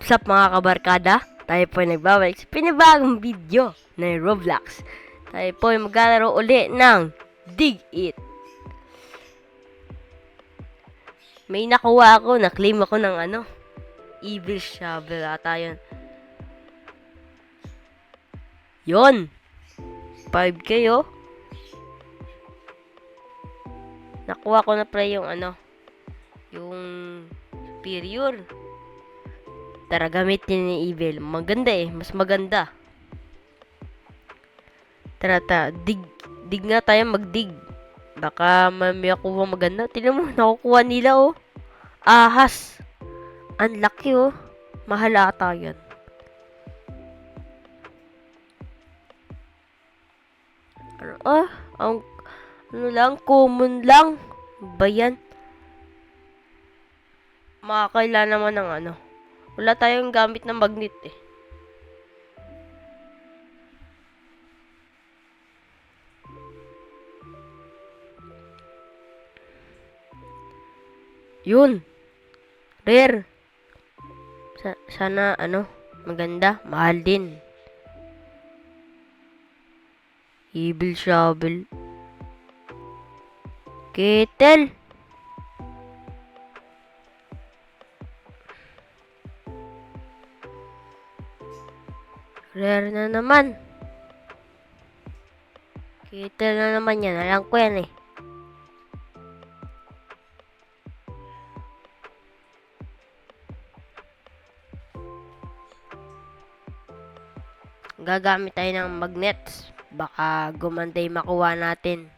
What's up mga kabarkada? Tayo po ay nagbabalik sa pinabagong video ng Roblox. Tayo po ay maglalaro uli ng Dig It. May nakuha ako, na-claim ako ng Evil Shovel ata yun. Yun! 5K oh. Nakuha ko na pala yung yung superior. Tara, gamitin ni Evil. Maganda eh. Mas maganda. Tara, dig nga tayo magdig. Baka may kuha maganda. Tignan mo, nakukuha nila oh. Ahas. Ang laki oh. Mahal ata yan. Ang lang, common lang. Ba yan? Makakailan naman ng wala tayong gamit ng magnet eh. Yun. Rare. Sana maganda. Mahal din. Evil Shovel. Kettle. Rare na naman. Kettle na naman yan. Alam ko yan eh. Gagamit tayo ng magnets. Baka gumanda yung makuha natin.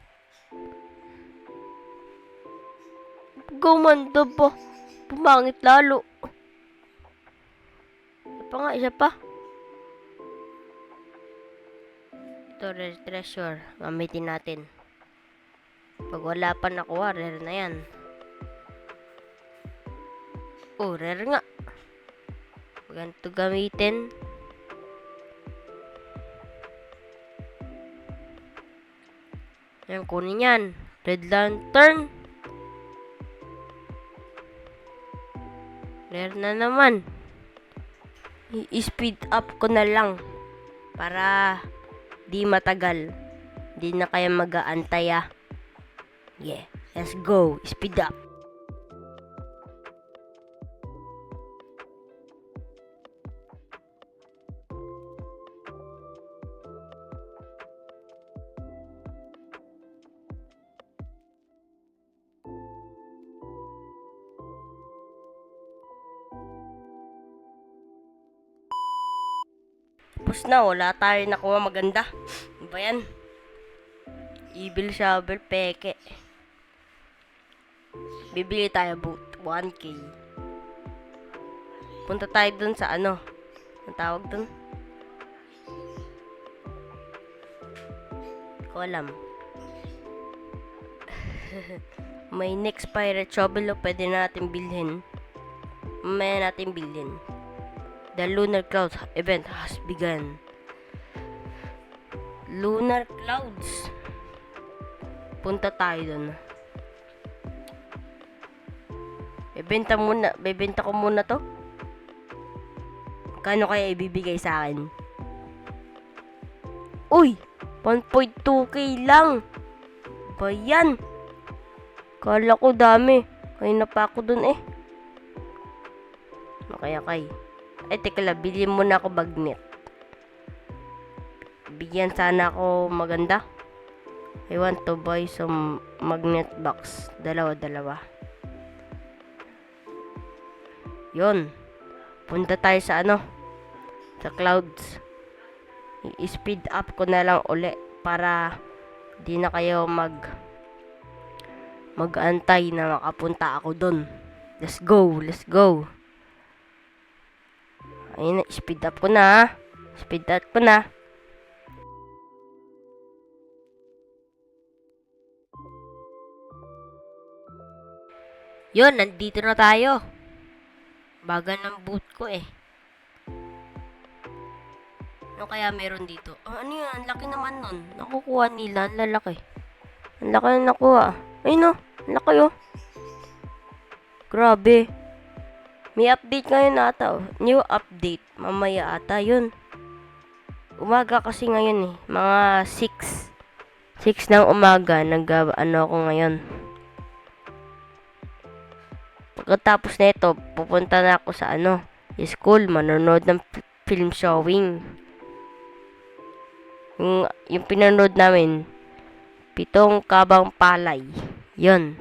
Gumanda pa. Pumangit lalo. Isa pa. Ito, rare treasure. Gamitin natin. Pag wala pa nakuha, rare na yan. Oh, rare nga. Ganito gamitin. Yan, kunin yan. Red lantern. Rare na naman. I-speed up ko na lang. Para di matagal. Di na kaya mag-aantay ah. Yeah, let's go. Speed up. Tapos na, wala tayo nakuha maganda. Ano ba yan? Evil Shovel, peke. Bibili tayo boot, 1K. Punta tayo dun sa ang tawag dun? Hindi ko alam. May next pirate shovel pwede natin bilhin. Mamaya natin bilhin. The Lunar Clouds event has begun. Lunar Clouds. Punta tayo dun. Bebenta ko muna to. Kano kaya ibibigay sa akin? Uy! 1.2k lang. Ba yan? Kala ko dami. Kaya na pa ako dun eh. Makayakay. Teka lang, bilhin muna ako magnet. Bigyan sana ako maganda. I want to buy some magnet box. Dalawa. Yun. Punta tayo sa sa clouds. I-speed up ko na lang uli para di na kayo mag-antay na makapunta ako dun. Let's go. Ayun na, speed up ko na. Yun, nandito na tayo. Bagal ng boot ko eh. Ano kaya meron dito? Ano yan? Ang laki naman nun. Nakukuha nila. Ang lalaki. Ang laki na nakuha. Ayun o. Ang laki o. Grabe. May update ngayon ata, oh. New update. Mamaya ata yun. Umaga kasi ngayon eh. Mga 6. 6 ng umaga. Ano ako ngayon. Pagkatapos na ito, pupunta na ako sa school. Manonood ng film showing. Yung pinanood namin, 7 Kabang Palay. Yun.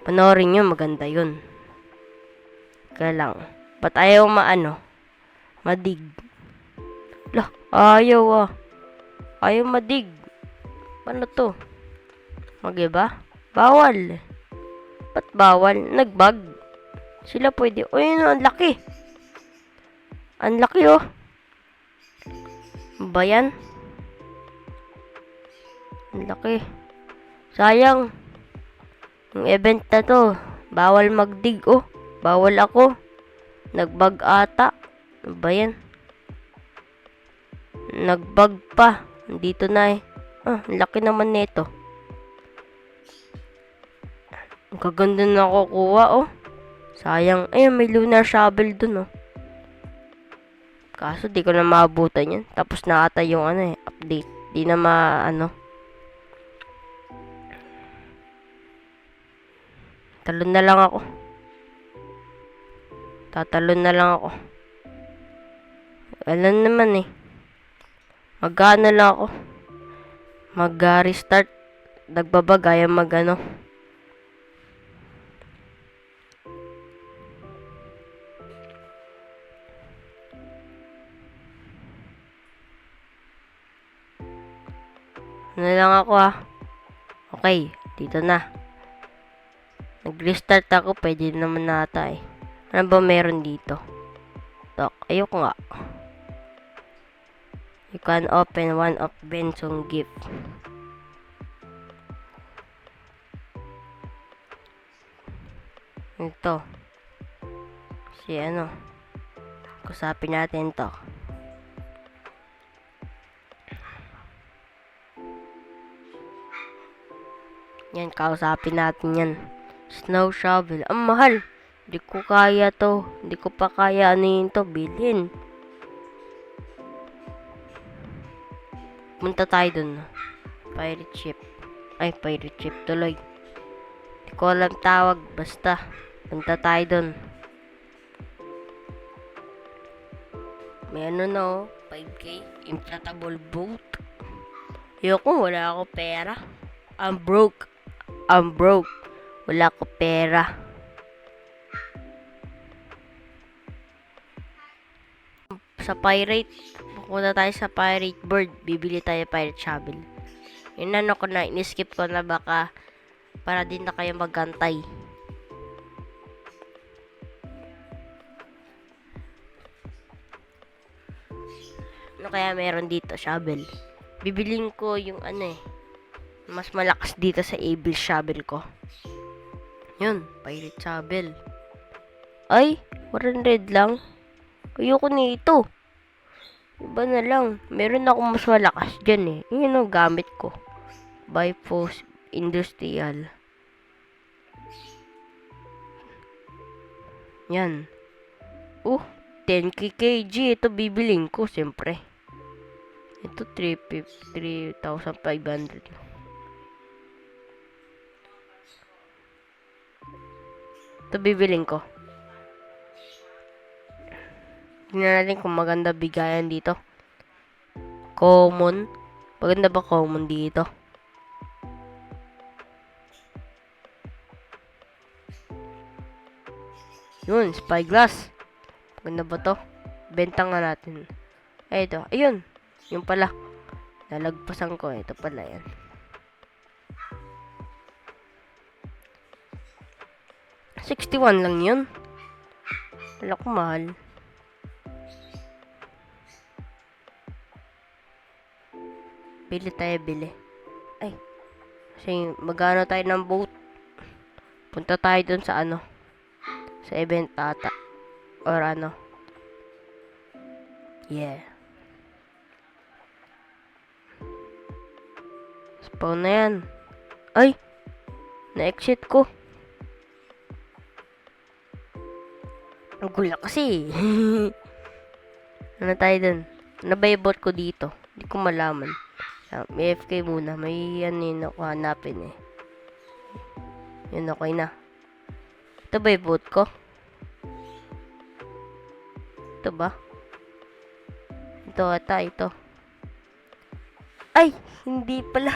Panoorin yun, maganda yun. Kaya lang, ba't ayaw madig? Lah, ayaw ah. Ayaw madig. Paano to? Mag-iba? Bawal. Ba't bawal? Nagbag. Sila pwede. O yun, ang laki. Ang laki oh. Ba yan? Ang laki. Sayang. Yung event na to, bawal magdig oh. Bawal ako. Nagbag ata. Ano ba yan? Nagbag pa. Dito na eh. Ang laki naman nito. Ang kaganda na nakukuha oh. Sayang. Ayun, may lunar shovel dun oh. Kaso di ko na maabutan yan. Tapos na ata yung update. Di na Talon na lang ako. Tatalon na lang ako. Alam naman eh. Mag-ano lang ako. Mag-restart. Nagbabagay mag-ano. Ano lang ako ah. Okay, dito na. Nag-restart ako, pwede naman nata eh. Ano ba meron dito? Tok, ayoko nga. You can open one of Benson gift. Ito. Si kusapin natin to. Yan, kausapin natin yan. Snow shovel. Ang mahal. Hindi ko kaya to. Hindi ko pa kaya to. Bilhin. Punta tayo dun. Pirate ship. Ay, pirate ship tuloy. Hindi ko alam tawag. Basta. Punta tayo dun. May no? 5K. Inflatable boat. Ayoko, wala ako pera. I'm broke. Wala ko pera. Sa pirate, pupunta tayo sa pirate bird. Bibili tayo pirate shovel. Yun ko na, in-skip ko na baka para din na kayo magantay. Ano kaya meron dito? Shovel. Bibilin ko yung mas malakas dito sa able shovel ko. Yun, pirate shovel. Ay, 100 lang. Ayoko nito. Iba na lang. Meron akong mas malakas dyan eh. Yun ang gamit ko. Bifrost Industrial. Yan. 10 kg. Ito bibiling ko, siyempre. Ito 3,500. Ito bibiling ko. Tingnan natin kung maganda bigayan dito. Common. Maganda ba common dito? Yun, spyglass. Maganda ba to? Benta nga natin. Ay, ito. Ayun. Yung pala. Nalagpasan ko. Ito pala yan. $61 lang yun. Wala ko mahal. Bili tayo, bili. Ay. Kasi magano tayo ng boat. Punta tayo dun sa sa event ata. Or Yeah. Spawn na yan. Ay! Na-exit ko. Magulo kasi. Ano tayo dun? Ano ba yung bot ko dito? Hindi ko malaman. May FK muna. May ano yun ako hanapin eh. Yun, okay na. Ito ba yung bot ko? Ito ba? Ito ata, ito. Ay! Hindi pala.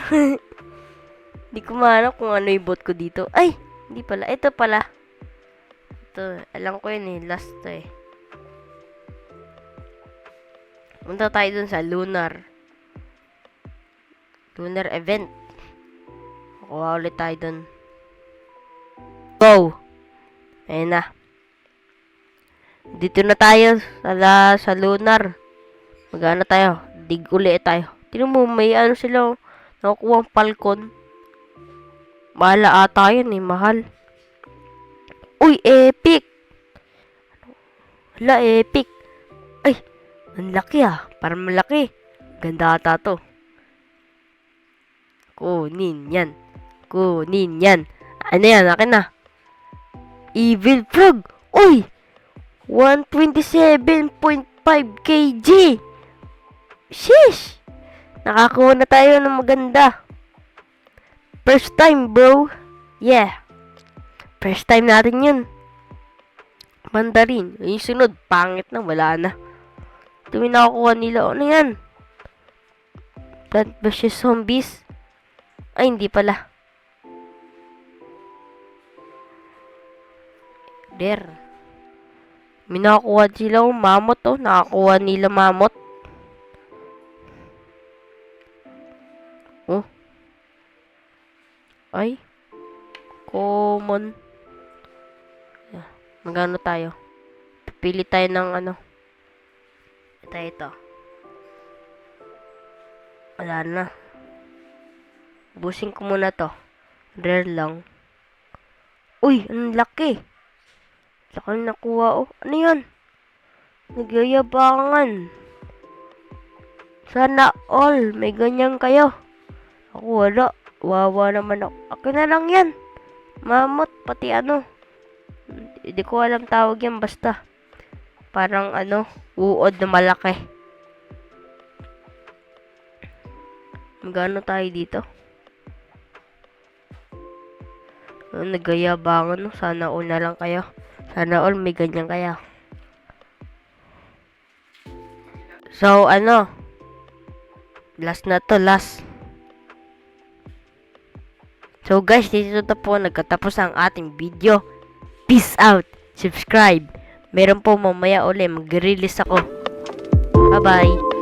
Hindi ko mahanap kung ano yung bot ko dito. Ay! Hindi pala. Ito pala. Ito. Alam ko yun eh. Last to eh. Punta tayo dun sa lunar event. Kuha ulit tayo dun. Go! Ayan na. Dito na tayo sa lunar. Magana tayo. Dig ulit tayo. Tingnan mo, may ano sila. Nakukuha ang falcon. Mahal ata yun eh. Mahal. Uy, epic! Hala, epic. Ay, ang laki ah. Parang malaki. Ganda ata to. Kunin yan. Kunin yan. Ano yan? Akin na. Evil Frog. Uy! 127.5 kg. Sheesh! Nakakuha na tayo ng maganda. First time, bro. Yeah. First time natin yun. Mandarin. Yung sunod, pangit na. Wala na. Ito yung nakakuha nila. Ano yan? Plant vs. Zombies. Ay, hindi pala. There. May nakakuha sila oh, mamot oh. Nakakuha nila mamot. Oh. Ay. Common. Magano tayo? Pili tayo ng ano. Ito. Wala na. Busin ko muna to. Rare lang. Uy, ang laki. Laki na nakuha oh. Ano yan? Nagyayabangan. Sana all. May ganyan kayo. Ako wala. Wawa naman ako. Akin na lang yan. Mamot. Pati ano. Hindi ko alam tawag yan. Basta. Parang ano. Uod na malaki. Magano tayo dito? Nagayabangan no. Sana all na lang kayo. Sana all may ganyan kayo. So ano? Last na to. Last. So guys, dito na po nagkatapos ang ating video. Peace out. Subscribe. Meron po mamaya ulit mag-release ako. Bye-bye.